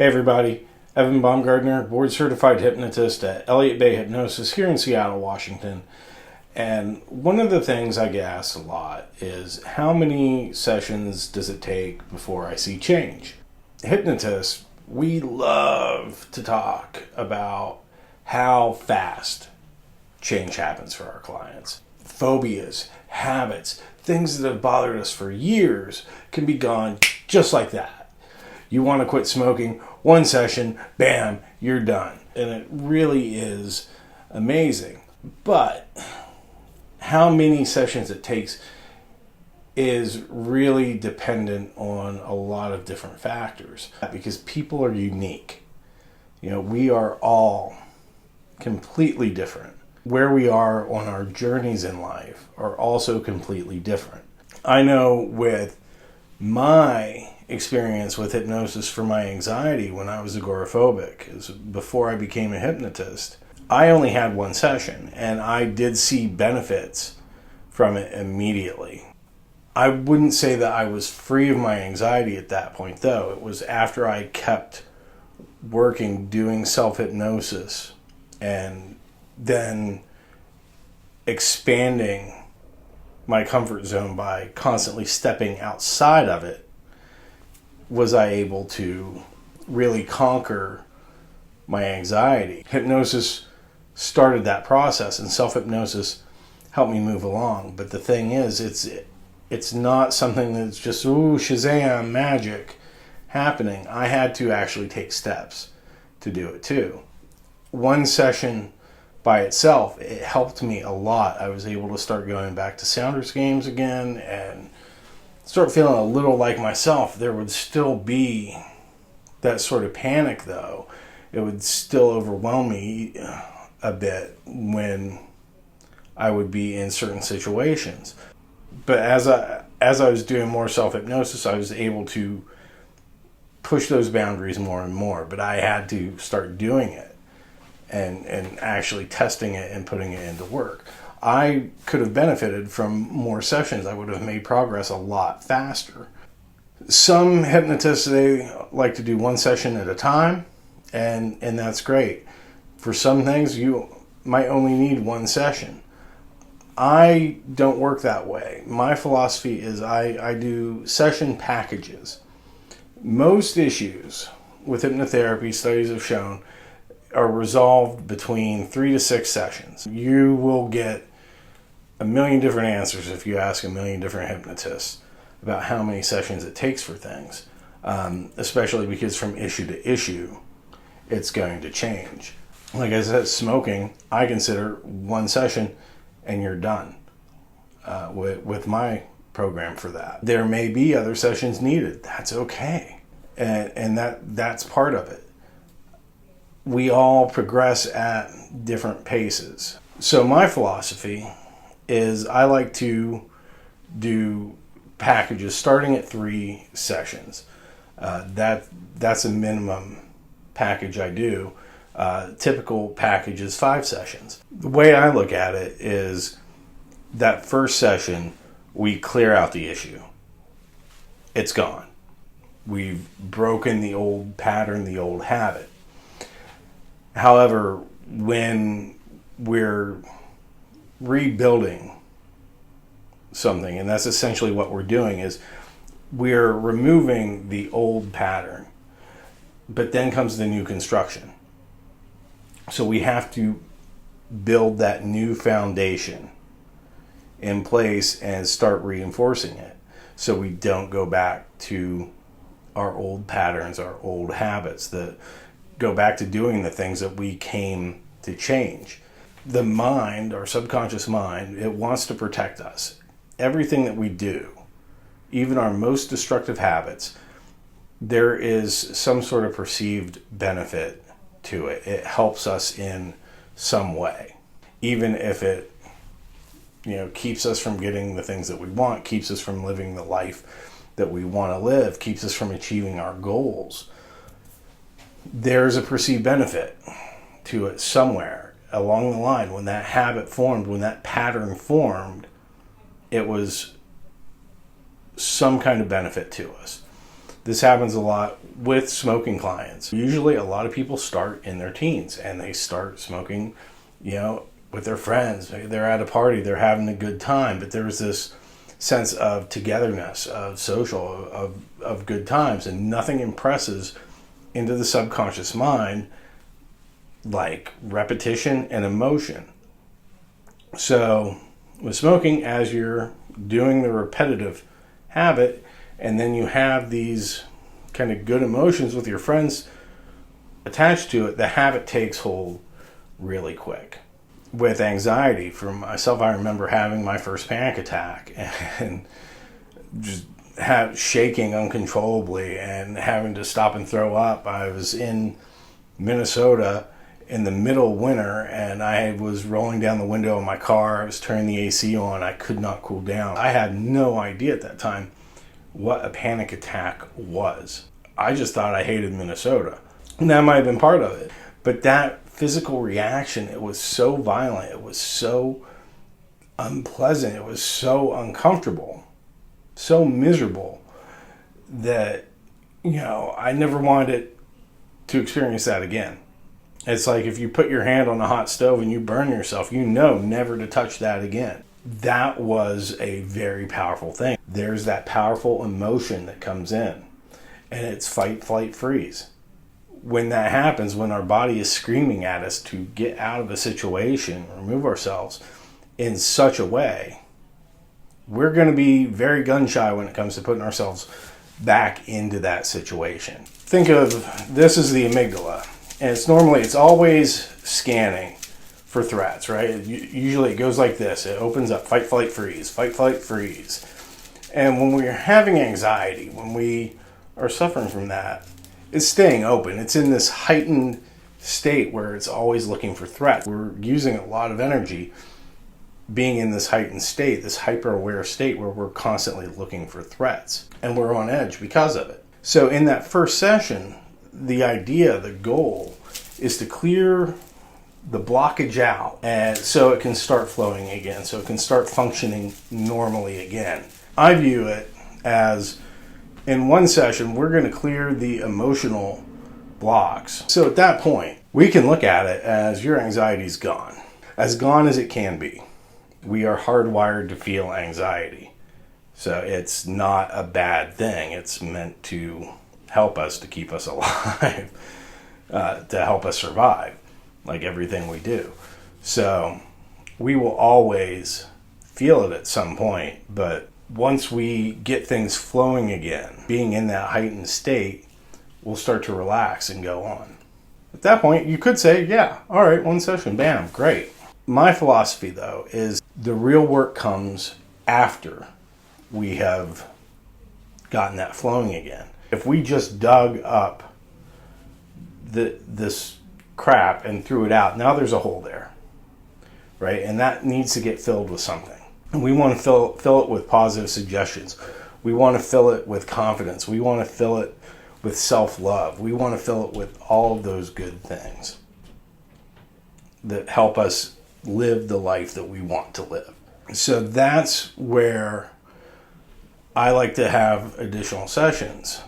Hey everybody, Evan Baumgardner, board certified hypnotist at EBHypno here in Seattle, Washington. And one of the things I get asked a lot is how many sessions does it take before I see change? Hypnotists, we love to talk about how fast change happens for our clients. Phobias, habits, things that have bothered us for years can be gone just like that. You want to quit smoking, one session, bam, you're done. And it really is amazing. But how many sessions it takes is really dependent on a lot of different factors, because people are unique. We are all completely different. Where we are on our journeys in life are also completely different. I know with my experience with hypnosis for my anxiety when I was agoraphobic, is before I became a hypnotist, I only had one session and I did see benefits from it immediately. I wouldn't say that I was free of my anxiety at that point though. It was after I kept working, doing self-hypnosis, and then expanding my comfort zone by constantly stepping outside of it, was I able to really conquer my anxiety. Hypnosis started that process, and self-hypnosis helped me move along. But the thing is, it's not something that's just, ooh, Shazam, magic happening. I had to actually take steps to do it too. One session by itself, it helped me a lot. I was able to start going back to Sounders games again and start feeling a little like myself. There would still be that sort of panic though. It would still overwhelm me a bit when I would be in certain situations. But as I was doing more self-hypnosis, I was able to push those boundaries more and more. But I had to start doing it and actually testing it and putting it into work. I could have benefited from more sessions. I would have made progress a lot faster. Some hypnotists, they like to do one session at a time, and that's great. For some things, you might only need one session. I don't work that way. My philosophy is I do session packages. Most issues with hypnotherapy, studies have shown, are resolved between 3 to 6 sessions. You will get a million different answers if you ask a million different hypnotists about how many sessions it takes for things, especially because from issue to issue, it's going to change. Like I said, smoking, I consider one session and you're done with my program for that. There may be other sessions needed. That's okay. And that's part of it. We all progress at different paces. So my philosophy is I like to do packages starting at 3 sessions. That's a minimum package I do. Typical package is 5 sessions. The way I look at it is that first session, we clear out the issue. It's gone. We've broken the old pattern, the old habit. However, when we're rebuilding something, and that's essentially what we're doing, is we're removing the old pattern, but then comes the new construction. So we have to build that new foundation in place and start reinforcing it so we don't go back to our old patterns, our old habits, that go back to doing the things that we came to change. The mind, our subconscious mind, it wants to protect us. Everything that we do, even our most destructive habits, there is some sort of perceived benefit to it. It helps us in some way. Even if it, keeps us from getting the things that we want, keeps us from living the life that we want to live, keeps us from achieving our goals. There's a perceived benefit to it somewhere along the line. When that habit formed, when that pattern formed, it was some kind of benefit to us. This happens a lot with smoking clients. Usually a lot of people start in their teens and they start smoking, with their friends. They're at a party, they're having a good time, but there's this sense of togetherness, of social, of good times, and nothing impresses into the subconscious mind like repetition and emotion. So with smoking, as you're doing the repetitive habit, and then you have these kind of good emotions with your friends attached to it, the habit takes hold really quick. With anxiety, for myself, I remember having my first panic attack and just shaking uncontrollably and having to stop and throw up. I was in Minnesota in the middle of winter, and I was rolling down the window of my car. I was turning the AC on. I could not cool down. I had no idea at that time what a panic attack was. I just thought I hated Minnesota. And that might have been part of it. But that physical reaction, it was so violent. It was so unpleasant. It was so uncomfortable, so miserable that, I never wanted to experience that again. It's like if you put your hand on a hot stove and you burn yourself, never to touch that again. That was a very powerful thing. There's that powerful emotion that comes in, and it's fight, flight, freeze. When that happens, when our body is screaming at us to get out of a situation, remove ourselves in such a way, we're going to be very gun shy when it comes to putting ourselves back into that situation. Think of this as the amygdala. And it's always scanning for threats, right? Usually it goes like this. It opens up, fight, flight, freeze, fight, flight, freeze. And when we're having anxiety, when we are suffering from that, it's staying open. It's in this heightened state where it's always looking for threats. We're using a lot of energy being in this heightened state, this hyper-aware state where we're constantly looking for threats. And we're on edge because of it. So in that first session, the goal is to clear the blockage out, and so it can start flowing again, so it can start functioning normally again. I view it as, in one session, we're going to clear the emotional blocks. So at that point, we can look at it as your anxiety's gone as it can be. We are hardwired to feel anxiety. So it's not a bad thing. It's meant to help us, to keep us alive, to help us survive, like everything we do. So we will always feel it at some point, but once we get things flowing again, being in that heightened state, we'll start to relax and go on. At that point, you could say, yeah, all right, one session, bam, great. My philosophy, though, is the real work comes after we have gotten that flowing again. If we just dug up this crap and threw it out, now there's a hole there, right? And that needs to get filled with something. And we want to fill it with positive suggestions. We want to fill it with confidence. We want to fill it with self-love. We want to fill it with all of those good things that help us live the life that we want to live. So that's where I like to have additional sessions.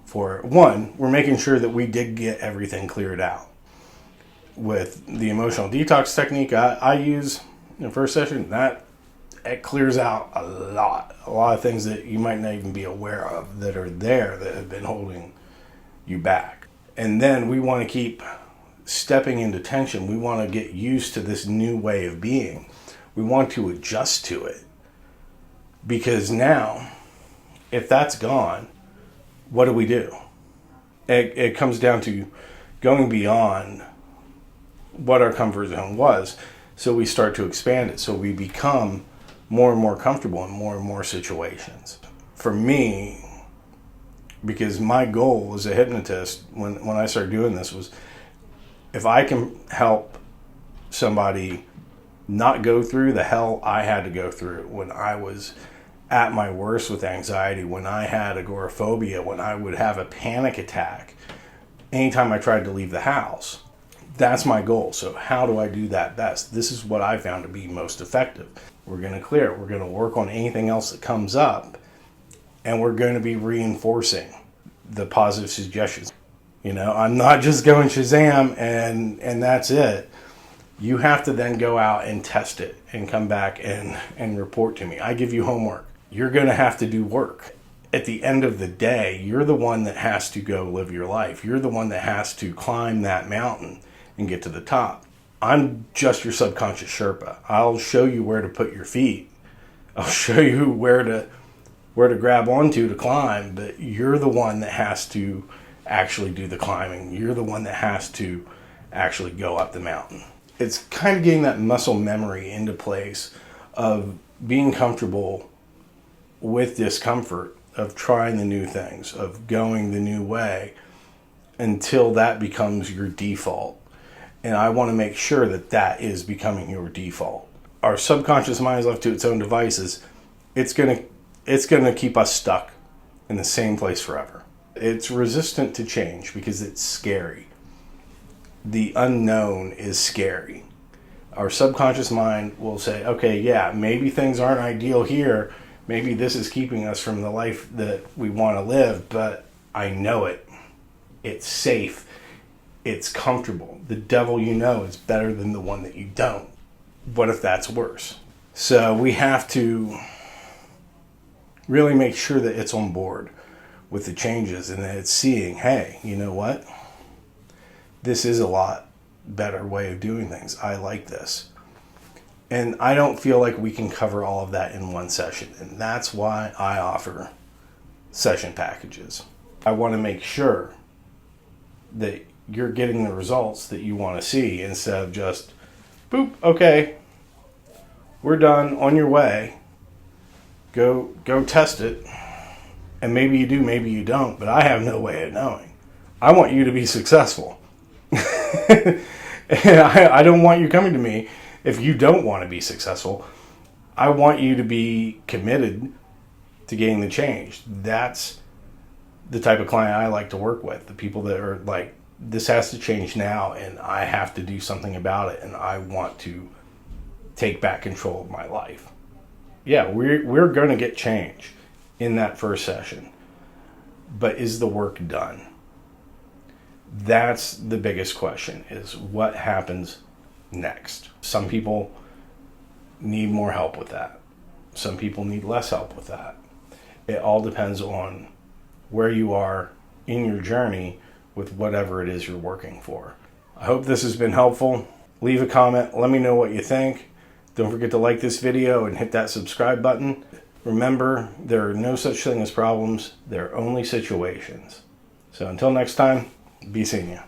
For one, we're making sure that we did get everything cleared out. With the emotional detox technique I use in the first session, it clears out a lot of things that you might not even be aware of that are there that have been holding you back. And then we want to keep stepping into tension. We want to get used to this new way of being. We want to adjust to it. Because now, if that's gone, what do we do? It comes down to going beyond what our comfort zone was. So we start to expand it. So we become more and more comfortable in more and more situations. For me, because my goal as a hypnotist when I started doing this was, if I can help somebody not go through the hell I had to go through when I was at my worst with anxiety, when I had agoraphobia, when I would have a panic attack anytime I tried to leave the house. That's my goal. So how do I do that best? This is what I found to be most effective. We're going to clear it. We're going to work on anything else that comes up, and we're going to be reinforcing the positive suggestions. You know, I'm not just going Shazam and that's it. You have to then go out and test it and come back and report to me. I give you homework. You're going to have to do work. At the end of the day, you're the one that has to go live your life. You're the one that has to climb that mountain and get to the top. I'm just your subconscious Sherpa. I'll show you where to put your feet. I'll show you where to grab onto to climb, but you're the one that has to actually do the climbing. You're the one that has to actually go up the mountain. It's kind of getting that muscle memory into place of being comfortable with discomfort, of trying the new things, of going the new way until that becomes your default. And I want to make sure that that is becoming your default. Our subconscious mind is left to its own devices. It's going to keep us stuck in the same place forever. It's resistant to change because it's scary. The unknown is scary. Our subconscious mind will say, okay, yeah, maybe things aren't ideal here. Maybe this is keeping us from the life that we want to live, but I know it. It's safe. It's comfortable. The devil you know is better than the one that you don't. What if that's worse? So we have to really make sure that it's on board with the changes and that it's seeing, hey, you know what? This is a lot better way of doing things. I like this. And I don't feel like we can cover all of that in one session. And that's why I offer session packages. I want to make sure that you're getting the results that you want to see instead of just, boop, okay, we're done, on your way. Go test it. And maybe you do, maybe you don't, but I have no way of knowing. I want you to be successful. And I don't want you coming to me if you don't want to be successful. I want you to be committed to getting the change. That's the type of client I like to work with. The people that are like, this has to change now and I have to do something about it and I want to take back control of my life. Yeah, we're going to get change in that first session. But is the work done? That's the biggest question, is what happens next. Some people need more help with that. Some people need less help with that. It all depends on where you are in your journey with whatever it is you're working for. I hope this has been helpful. Leave a comment. Let me know what you think. Don't forget to like this video and hit that subscribe button. Remember, there are no such thing as problems. There are only situations. So until next time, be seeing you.